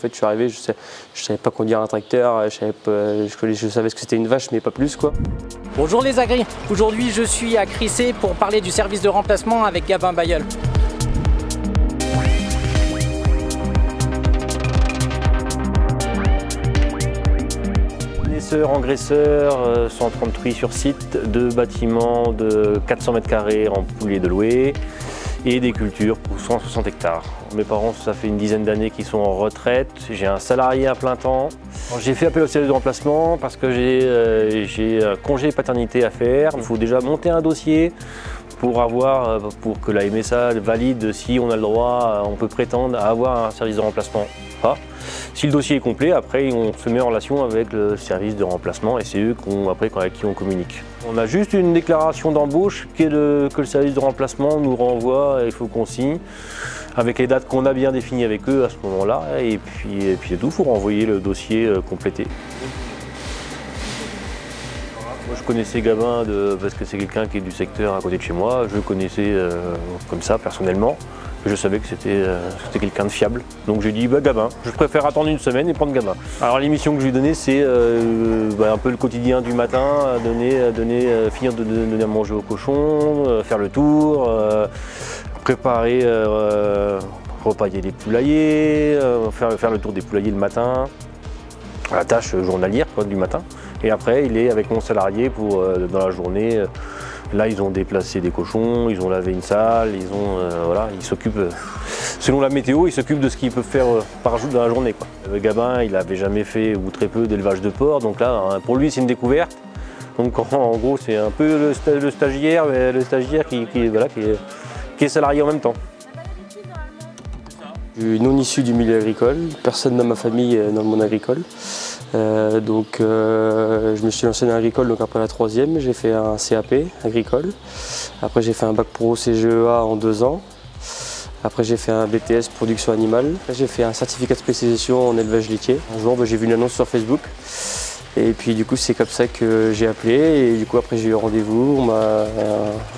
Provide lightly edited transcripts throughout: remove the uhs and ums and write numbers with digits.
fait, je suis arrivé, je savais pas conduire un tracteur, je savais ce que c'était une vache, mais pas plus, quoi. Bonjour les agris, aujourd'hui je suis à Crissé pour parler du service de remplacement avec Gabin Bayeul. Engraisseur, 130 truies sur site, 2 bâtiments de 400 m² en poulies de louer et des cultures pour 160 hectares. Mes parents, ça fait une dizaine d'années qu'ils sont en retraite, j'ai un salarié à plein temps. J'ai fait appel au service de remplacement parce que j'ai un congé paternité à faire. Il faut déjà monter un dossier pour que la MSA valide si on a le droit, on peut prétendre à avoir un service de remplacement. Si le dossier est complet, après on se met en relation avec le service de remplacement et c'est eux avec qui on communique. On a juste une déclaration d'embauche que le service de remplacement nous renvoie, il faut qu'on signe avec les dates qu'on a bien définies avec eux à ce moment-là et puis c'est tout, il faut renvoyer le dossier complété. Moi, je connaissais Gabin parce que c'est quelqu'un qui est du secteur à côté de chez moi, je le connaissais comme ça personnellement. Je savais que c'était quelqu'un de fiable, donc j'ai dit Gabin, je préfère attendre une semaine et prendre Gabin. Alors l'émission que je lui ai donnée, c'est un peu le quotidien du matin, finir de donner à manger aux cochons, faire le tour, préparer, repailler les poulaillers, faire le tour des poulaillers le matin, la tâche journalière du matin. Et après, il est avec mon salarié pour, dans la journée. Là, ils ont déplacé des cochons, ils ont lavé une salle, ils s'occupent, selon la météo, ils s'occupent de ce qu'ils peuvent faire par jour dans la journée, quoi. Gabin, il n'avait jamais fait, ou très peu, d'élevage de porc, donc là, pour lui, c'est une découverte. Donc en gros, c'est un peu le stagiaire qui est salarié en même temps. Je suis non issu du milieu agricole, personne dans ma famille est dans le monde agricole. Je me suis lancé dans l'agricole, donc après la 3e, j'ai fait un CAP agricole. Après j'ai fait un bac pro CGEA en 2 ans. Après j'ai fait un BTS production animale. J'ai fait un certificat de spécialisation en élevage laitier. Un jour j'ai vu une annonce sur Facebook. Et puis du coup c'est comme ça que j'ai appelé et du coup après j'ai eu rendez-vous,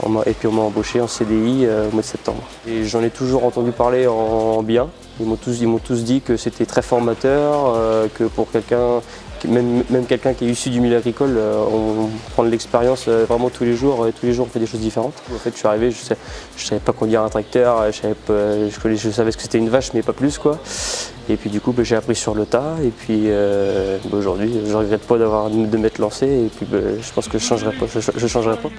on m'a embauché en CDI au mois de septembre. Et j'en ai toujours entendu parler en bien. Ils m'ont tous dit que c'était très formateur, que pour quelqu'un, même quelqu'un qui est issu du milieu agricole, on prend de l'expérience vraiment tous les jours on fait des choses différentes. En fait je suis arrivé, je savais pas conduire un tracteur, je savais ce que c'était une vache mais pas plus, quoi. Et puis du coup j'ai appris sur le tas et puis aujourd'hui je regrette pas de m'être lancé et puis je pense que je changerai pas.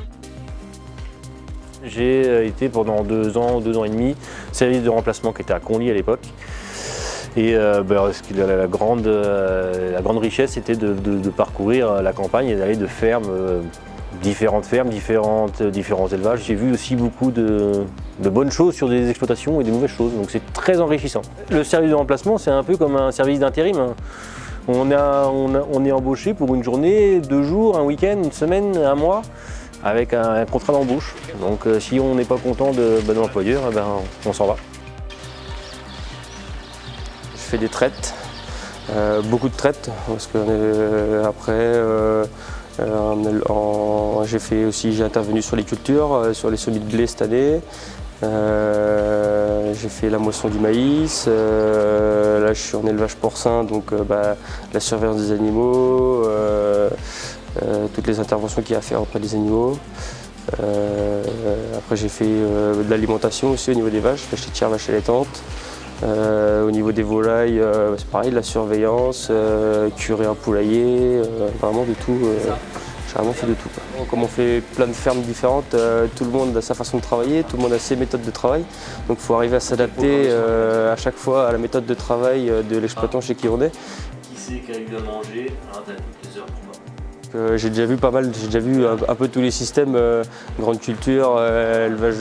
J'ai été pendant 2 ans et demi, service de remplacement qui était à Conly à l'époque. Et la grande richesse c'était de parcourir la campagne et d'aller de différents élevages. J'ai vu aussi beaucoup de bonnes choses sur des exploitations et des mauvaises choses, donc c'est très enrichissant. Le service de remplacement, c'est un peu comme un service d'intérim. On est embauché pour une journée, 2 jours, un week-end, une semaine, un mois, avec un contrat d'embauche. Donc si on n'est pas content de l'employeur, on s'en va. Je fais des traites, beaucoup de traites, parce que j'ai intervenu sur les cultures, sur les semis de blé cette année. J'ai fait la moisson du maïs, là je suis en élevage porcin, donc la surveillance des animaux, toutes les interventions qu'il y a à faire auprès des animaux. Après j'ai fait de l'alimentation aussi au niveau des vaches, vaches laitières, vaches allaitantes. Au niveau des volailles, c'est pareil, de la surveillance, curer un poulailler, vraiment de tout. J'ai vraiment fait de tout, quoi. Comme on fait plein de fermes différentes, tout le monde a sa façon de travailler, tout le monde a ses méthodes de travail. Donc il faut arriver à s'adapter à chaque fois à la méthode de travail de l'exploitant chez qui on est. Qui c'est qui a eu à manger à toutes les heures pour moi? J'ai déjà vu pas mal, j'ai déjà vu un peu tous les systèmes, grande culture, élevage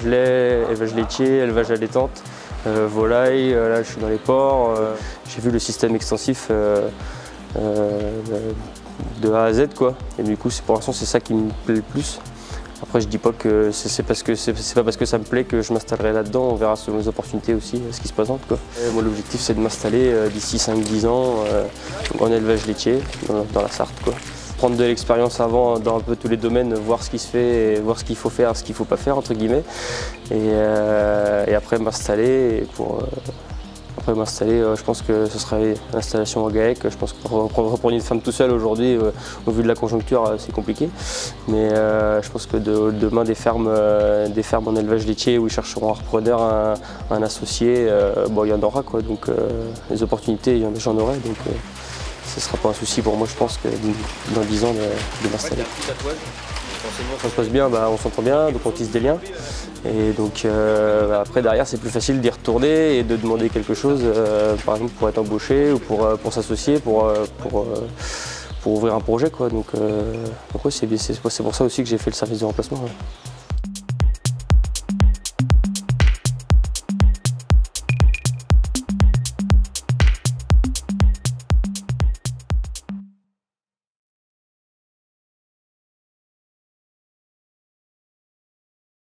lait, élevage laitier, élevage allaitante, volaille, là je suis dans les porcs. J'ai vu le système extensif de A à Z, quoi. Et du coup pour l'instant c'est ça qui me plaît le plus. Après je dis pas que c'est pas parce que ça me plaît que je m'installerai là-dedans, on verra selon les opportunités aussi ce qui se présente, quoi. Moi l'objectif c'est de m'installer d'ici 5-10 ans en élevage laitier dans la Sarthe, quoi. Prendre de l'expérience avant dans un peu tous les domaines, voir ce qui se fait, voir ce qu'il faut faire, ce qu'il ne faut pas faire entre guillemets, et après m'installer pour Après m'installer, je pense que ce serait l'installation au GAEC. Je pense que reprendre une femme tout seul aujourd'hui, au vu de la conjoncture, c'est compliqué. Mais je pense que demain des fermes en élevage laitier où ils chercheront un repreneur, un associé, bon, il y en aura quoi. Donc les opportunités, j'en aurai. Donc ce ne sera pas un souci pour moi, je pense, que dans 10 ans de m'installer. Ça se passe bien, on s'entend bien, donc on tisse des liens. Et donc après derrière c'est plus facile d'y retourner et de demander quelque chose, par exemple pour être embauché ou pour s'associer, pour ouvrir un projet quoi. Donc ouais, c'est pour ça aussi que j'ai fait le service de remplacement. Ouais.